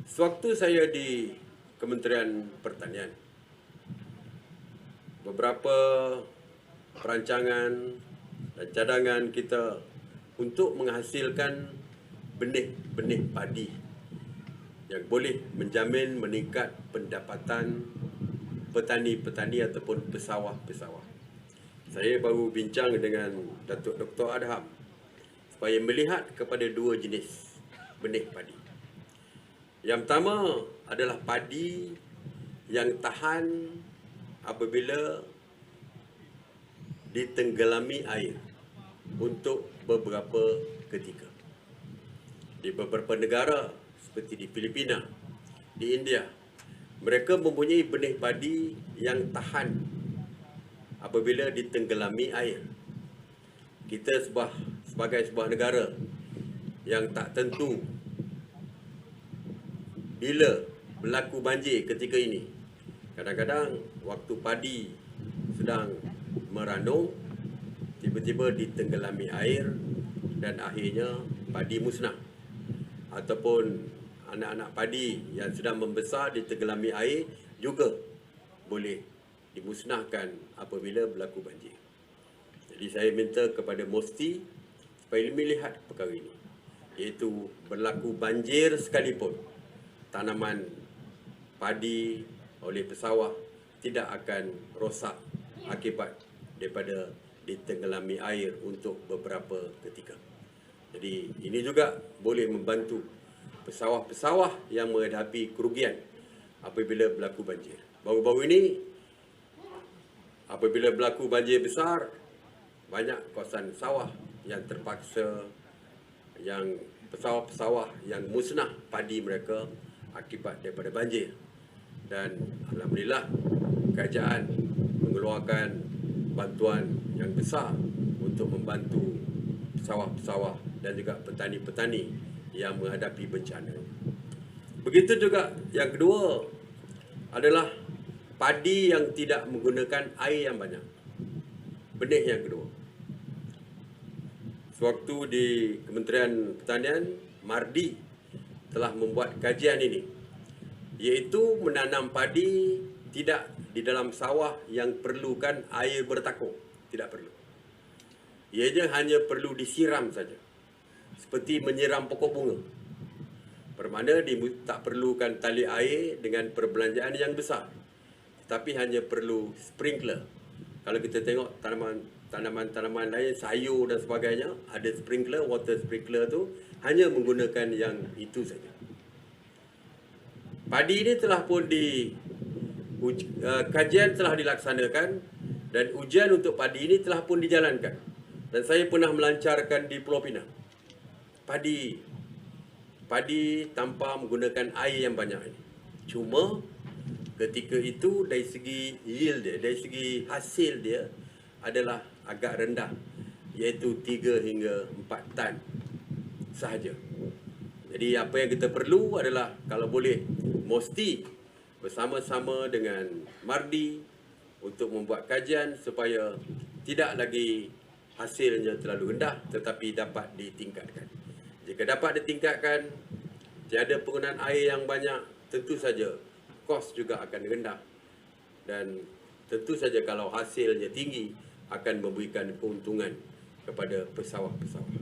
Sewaktu saya di Kementerian Pertanian, beberapa perancangan dan cadangan kita untuk menghasilkan benih-benih padi yang boleh menjamin meningkat pendapatan petani-petani ataupun pesawah-pesawah. Saya baru bincang dengan Datuk Dr. Adham supaya melihat kepada dua jenis benih padi. Yang pertama adalah padi yang tahan apabila ditenggelami air untuk beberapa ketika. Di beberapa negara seperti di Filipina, di India, mereka mempunyai benih padi yang tahan apabila ditenggelami air. Kita sebagai sebuah negara yang tak tentu bila berlaku banjir ketika ini. Kadang-kadang waktu padi sedang meranum, tiba-tiba ditenggelami air dan akhirnya padi musnah. Ataupun anak-anak padi yang sedang membesar ditenggelami air juga boleh dimusnahkan apabila berlaku banjir. Jadi saya minta kepada MOSTI supaya melihat perkara ini, iaitu berlaku banjir sekalipun, tanaman padi oleh pesawah tidak akan rosak akibat daripada ditenggelami air untuk beberapa ketika. Jadi ini juga boleh membantu pesawah-pesawah yang menghadapi kerugian apabila berlaku banjir. Baru-baru ini apabila berlaku banjir besar, banyak kawasan sawah yang terpaksa, yang pesawah-pesawah yang musnah padi mereka akibat daripada banjir. Dan alhamdulillah kerajaan mengeluarkan bantuan yang besar untuk membantu pesawah-pesawah dan juga petani-petani yang menghadapi bencana. Begitu juga yang kedua adalah padi yang tidak menggunakan air yang banyak. Benih yang kedua. Sewaktu di Kementerian Pertanian, MARDI telah membuat kajian ini, iaitu menanam padi tidak di dalam sawah yang perlukan air bertakung. Tidak perlu. Ianya hanya perlu disiram saja, seperti menyiram pokok bunga. Bermakna tak perlukan tali air dengan perbelanjaan yang besar, tapi hanya perlu sprinkler. Kalau kita tengok tanaman-tanaman lain, sayur dan sebagainya, ada sprinkler, water sprinkler tu hanya menggunakan yang itu saja. Padi ini telah pun kajian telah dilaksanakan dan ujian untuk padi ini telah pun dijalankan. Dan saya pernah melancarkan di Pulau Pinang. Padi tanpa menggunakan air yang banyak ini. Cuma ketika itu dari segi yield dia, dari segi hasil dia adalah agak rendah, iaitu 3 hingga 4 tan sahaja. Jadi apa yang kita perlu adalah kalau boleh MOSTI bersama-sama dengan MARDI untuk membuat kajian supaya tidak lagi hasilnya terlalu rendah tetapi dapat ditingkatkan. Jika dapat ditingkatkan, tiada penggunaan air yang banyak, tentu saja kos juga akan rendah. Dan tentu saja kalau hasilnya tinggi akan memberikan keuntungan kepada pesawah-pesawah.